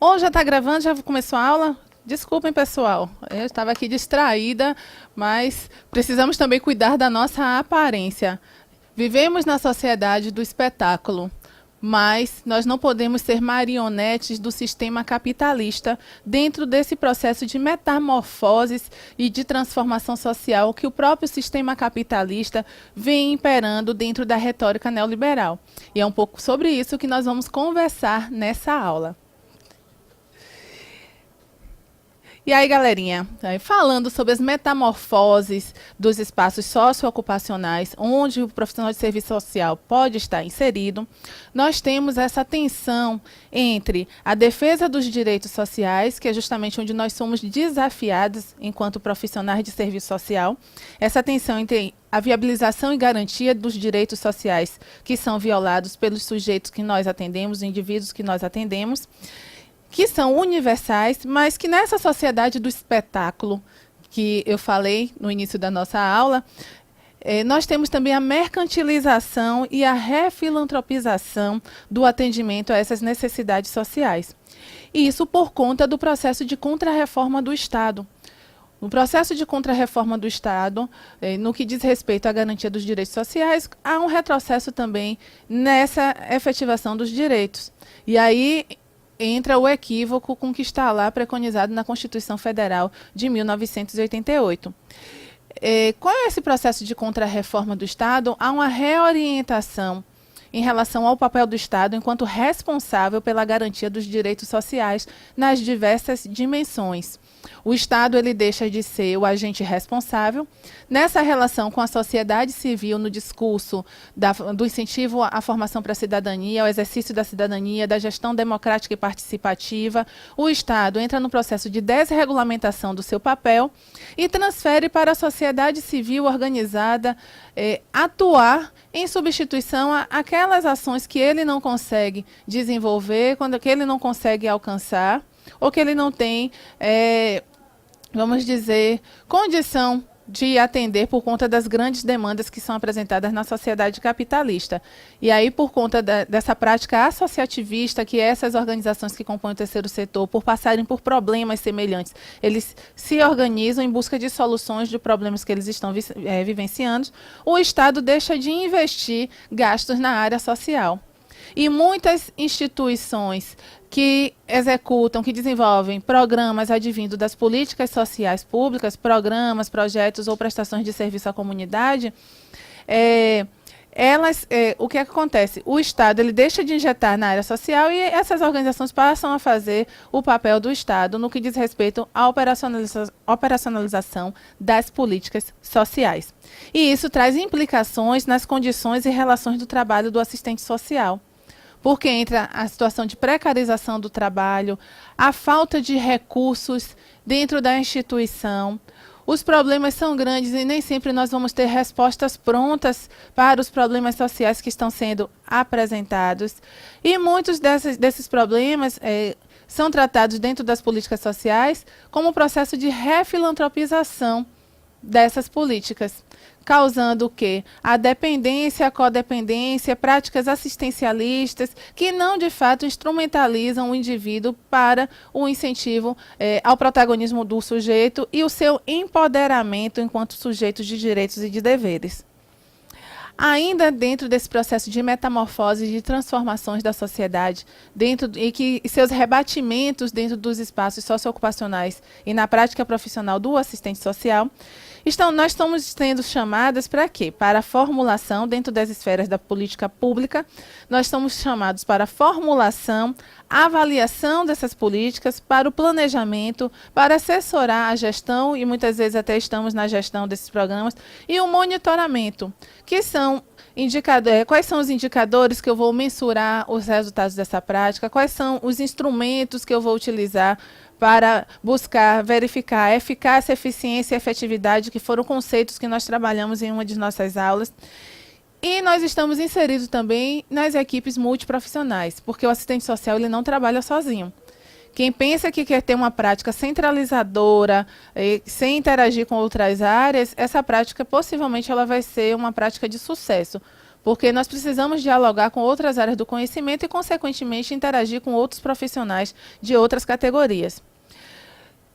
Ou já está gravando, já começou a aula? Desculpem, pessoal, eu estava aqui distraída, mas precisamos também cuidar da nossa aparência. Vivemos na sociedade do espetáculo, mas nós não podemos ser marionetes do sistema capitalista dentro desse processo de metamorfoses e de transformação social que o próprio sistema capitalista vem imperando dentro da retórica neoliberal. E é um pouco sobre isso que nós vamos conversar nessa aula. E aí, galerinha, falando sobre as metamorfoses dos espaços socioocupacionais, onde o profissional de serviço social pode estar inserido, nós temos essa tensão entre a defesa dos direitos sociais, que é justamente onde nós somos desafiados enquanto profissionais de serviço social, essa tensão entre a viabilização e garantia dos direitos sociais que são violados pelos sujeitos que nós atendemos, indivíduos que nós atendemos, que são universais, mas que nessa sociedade do espetáculo, que eu falei no início da nossa aula, nós temos também a mercantilização e a refilantropização do atendimento a essas necessidades sociais. E isso por conta do processo de contrarreforma do Estado. No processo de contrarreforma do Estado, no que diz respeito à garantia dos direitos sociais, há um retrocesso também nessa efetivação dos direitos. E aí entra o equívoco com que está lá preconizado na Constituição Federal de 1988. Qual é esse processo de contrarreforma do Estado? Há uma reorientação em relação ao papel do Estado enquanto responsável pela garantia dos direitos sociais nas diversas dimensões. O Estado ele deixa de ser o agente responsável nessa relação com a sociedade civil, no discurso do incentivo à formação para a cidadania, ao exercício da cidadania, da gestão democrática e participativa. O Estado entra no processo de desregulamentação do seu papel e transfere para a sociedade civil organizada atuar em substituição àquelas ações que ele não consegue desenvolver, que ele não consegue alcançar, ou que ele não tem, vamos dizer, condição de atender por conta das grandes demandas que são apresentadas na sociedade capitalista. E aí, por conta dessa prática associativista, que essas organizações que compõem o terceiro setor, por passarem por problemas semelhantes, eles se organizam em busca de soluções de problemas que eles estão vivenciando, o Estado deixa de investir gastos na área social. E muitas instituições que executam, que desenvolvem programas advindo das políticas sociais públicas, programas, projetos ou prestações de serviço à comunidade, o que acontece? O Estado ele deixa de injetar na área social e essas organizações passam a fazer o papel do Estado no que diz respeito à operacionalização das políticas sociais. E isso traz implicações nas condições e relações do trabalho do assistente social. Porque entra a situação de precarização do trabalho, a falta de recursos dentro da instituição. Os problemas são grandes e nem sempre nós vamos ter respostas prontas para os problemas sociais que estão sendo apresentados. E muitos desses problemas são tratados dentro das políticas sociais como processo de refilantropização dessas políticas, causando o quê? A dependência, a codependência, práticas assistencialistas que não, de fato, instrumentalizam o indivíduo para o incentivo ao protagonismo do sujeito e o seu empoderamento enquanto sujeito de direitos e de deveres. Ainda dentro desse processo de metamorfose, de transformações da sociedade, e seus rebatimentos dentro dos espaços socioocupacionais e na prática profissional do assistente social, nós estamos sendo chamadas para quê? Para a formulação, dentro das esferas da política pública, nós somos chamados para a formulação, avaliação dessas políticas, para o planejamento, para assessorar a gestão, e muitas vezes até estamos na gestão desses programas, e o monitoramento, que são quais são os indicadores que eu vou mensurar os resultados dessa prática, quais são os instrumentos que eu vou utilizar para buscar, verificar a eficácia, eficiência e efetividade, que foram conceitos que nós trabalhamos em uma de nossas aulas. E nós estamos inseridos também nas equipes multiprofissionais, porque o assistente social ele não trabalha sozinho. Quem pensa que quer ter uma prática centralizadora, sem interagir com outras áreas, essa prática possivelmente ela vai ser uma prática de sucesso, porque nós precisamos dialogar com outras áreas do conhecimento e, consequentemente, interagir com outros profissionais de outras categorias.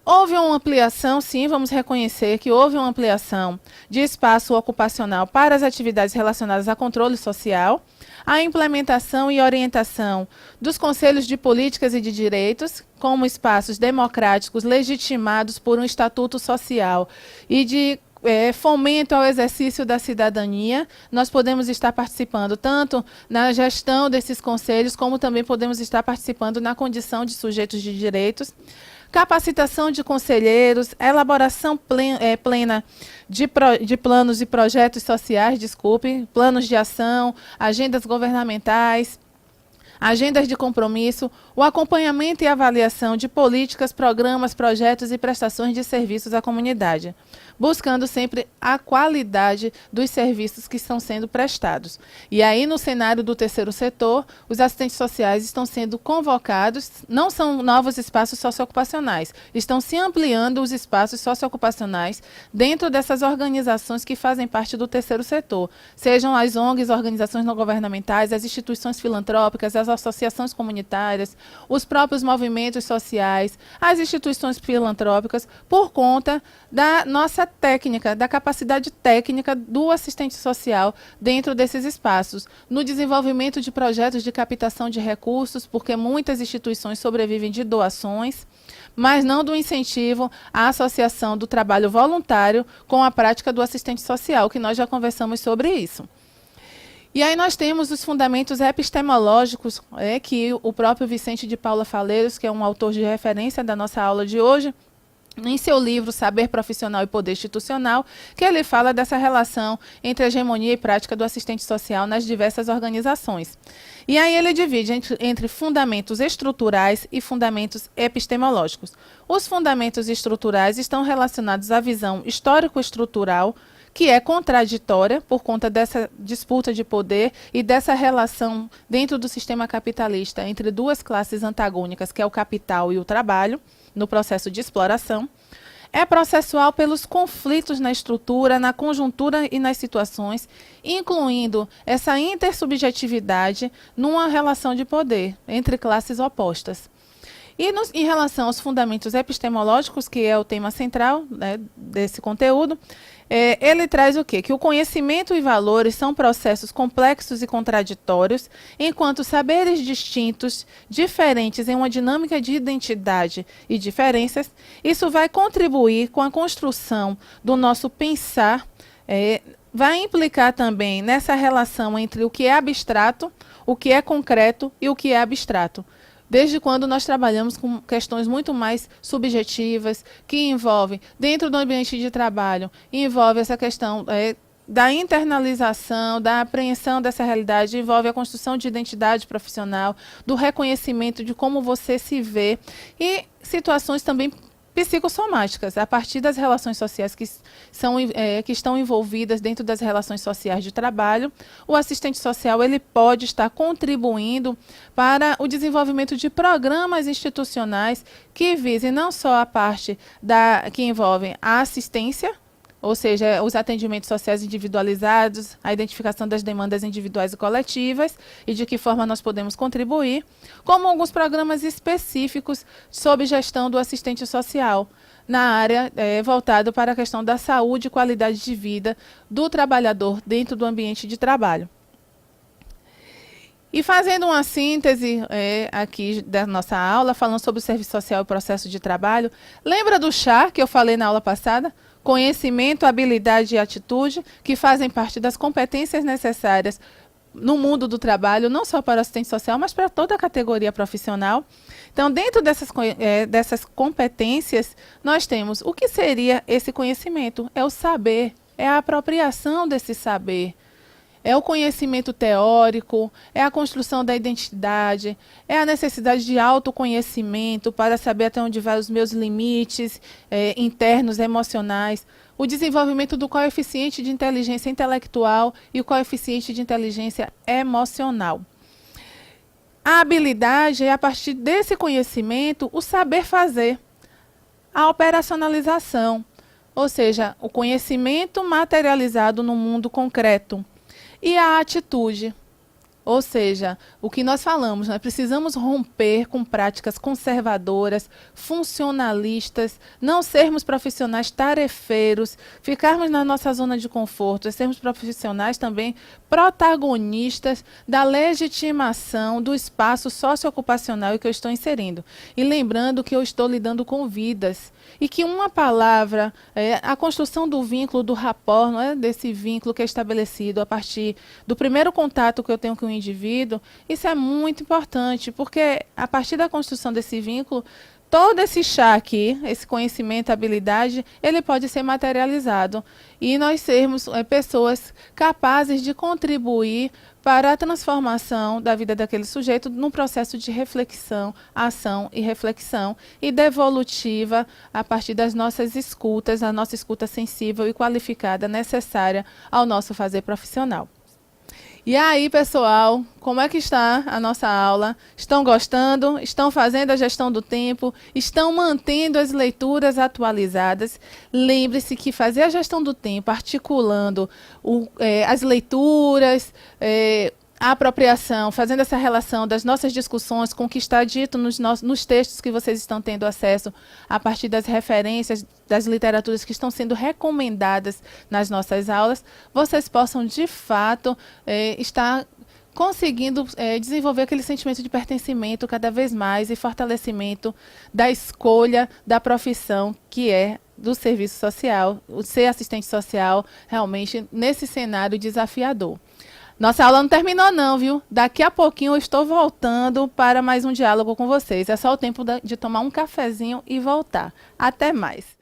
Houve uma ampliação, sim, vamos reconhecer que houve uma ampliação de espaço ocupacional para as atividades relacionadas a controle social, a implementação e orientação dos conselhos de políticas e de direitos, como espaços democráticos legitimados por um estatuto social e de fomento ao exercício da cidadania. Nós podemos estar participando tanto na gestão desses conselhos, como também podemos estar participando na condição de sujeitos de direitos. Capacitação de conselheiros, elaboração plena de planos e projetos sociais, planos de ação, agendas governamentais, agendas de compromisso, o acompanhamento e avaliação de políticas, programas, projetos e prestações de serviços à comunidade, buscando sempre a qualidade dos serviços que estão sendo prestados. E aí, no cenário do terceiro setor, os assistentes sociais estão sendo convocados, não são novos espaços socioocupacionais, estão se ampliando os espaços socioocupacionais dentro dessas organizações que fazem parte do terceiro setor, sejam as ONGs, organizações não governamentais, as instituições filantrópicas, as associações comunitárias, os próprios movimentos sociais, as instituições filantrópicas, por conta da nossa técnica, da capacidade técnica do assistente social dentro desses espaços, no desenvolvimento de projetos de captação de recursos, porque muitas instituições sobrevivem de doações, mas não do incentivo à associação do trabalho voluntário com a prática do assistente social, que nós já conversamos sobre isso. E aí nós temos os fundamentos epistemológicos, que o próprio Vicente de Paula Faleiros, que é um autor de referência da nossa aula de hoje, em seu livro Saber Profissional e Poder Institucional, que ele fala dessa relação entre a hegemonia e prática do assistente social nas diversas organizações. E aí ele divide entre fundamentos estruturais e fundamentos epistemológicos. Os fundamentos estruturais estão relacionados à visão histórico-estrutural, que é contraditória por conta dessa disputa de poder e dessa relação dentro do sistema capitalista entre duas classes antagônicas, que é o capital e o trabalho, no processo de exploração. É processual pelos conflitos na estrutura, na conjuntura e nas situações, incluindo essa intersubjetividade numa relação de poder entre classes opostas. E em relação aos fundamentos epistemológicos, que é o tema central, né, desse conteúdo, ele traz o quê? Que o conhecimento e valores são processos complexos e contraditórios, enquanto saberes distintos, diferentes em uma dinâmica de identidade e diferenças, isso vai contribuir com a construção do nosso pensar, vai implicar também nessa relação entre o que é abstrato, o que é concreto e o que é abstrato. Desde quando nós trabalhamos com questões muito mais subjetivas, que envolvem, dentro do ambiente de trabalho, envolve essa questão da internalização, da apreensão dessa realidade, envolve a construção de identidade profissional, do reconhecimento de como você se vê e situações também psicossomáticas, a partir das relações sociais que estão envolvidas dentro das relações sociais de trabalho. O assistente social ele pode estar contribuindo para o desenvolvimento de programas institucionais que visem não só a parte que envolvem a assistência, ou seja, os atendimentos sociais individualizados, a identificação das demandas individuais e coletivas e de que forma nós podemos contribuir, como alguns programas específicos sob gestão do assistente social, na área voltado para a questão da saúde e qualidade de vida do trabalhador dentro do ambiente de trabalho. E fazendo uma síntese aqui da nossa aula, falando sobre o serviço social e o processo de trabalho, lembra do chá que eu falei na aula passada? Conhecimento, habilidade e atitude, que fazem parte das competências necessárias no mundo do trabalho, não só para o assistente social, mas para toda a categoria profissional. Então, dentro dessas competências, nós temos o que seria esse conhecimento? É o saber, é a apropriação desse saber. É o conhecimento teórico, é a construção da identidade, é a necessidade de autoconhecimento para saber até onde vai os meus limites internos, emocionais, o desenvolvimento do coeficiente de inteligência intelectual e o coeficiente de inteligência emocional. A habilidade é, a partir desse conhecimento, o saber fazer, a operacionalização, ou seja, o conhecimento materializado no mundo concreto. E a atitude. Ou seja, o que nós falamos, nós precisamos romper com práticas conservadoras, funcionalistas, não sermos profissionais tarefeiros, ficarmos na nossa zona de conforto, sermos profissionais também protagonistas da legitimação do espaço socioocupacional em que eu estou inserindo. E lembrando que eu estou lidando com vidas e que uma palavra, a construção do vínculo, do rapport, não é? Desse vínculo que é estabelecido a partir do primeiro contato que eu tenho com o indivíduo, isso é muito importante, porque a partir da construção desse vínculo, todo esse chá aqui, esse conhecimento, habilidade, ele pode ser materializado. E nós sermos pessoas capazes de contribuir para a transformação da vida daquele sujeito num processo de reflexão, ação e reflexão, e devolutiva a partir das nossas escutas, a nossa escuta sensível e qualificada necessária ao nosso fazer profissional. E aí, pessoal, como é que está a nossa aula? Estão gostando? Estão fazendo a gestão do tempo? Estão mantendo as leituras atualizadas? Lembre-se que fazer a gestão do tempo, articulando as leituras, a apropriação, fazendo essa relação das nossas discussões com o que está dito nos textos que vocês estão tendo acesso a partir das referências das literaturas que estão sendo recomendadas nas nossas aulas, vocês possam, de fato, estar conseguindo desenvolver aquele sentimento de pertencimento cada vez mais e fortalecimento da escolha da profissão que é do serviço social, o ser assistente social, realmente, nesse cenário desafiador. Nossa aula não terminou não, viu? Daqui a pouquinho eu estou voltando para mais um diálogo com vocês. É só o tempo de tomar um cafezinho e voltar. Até mais.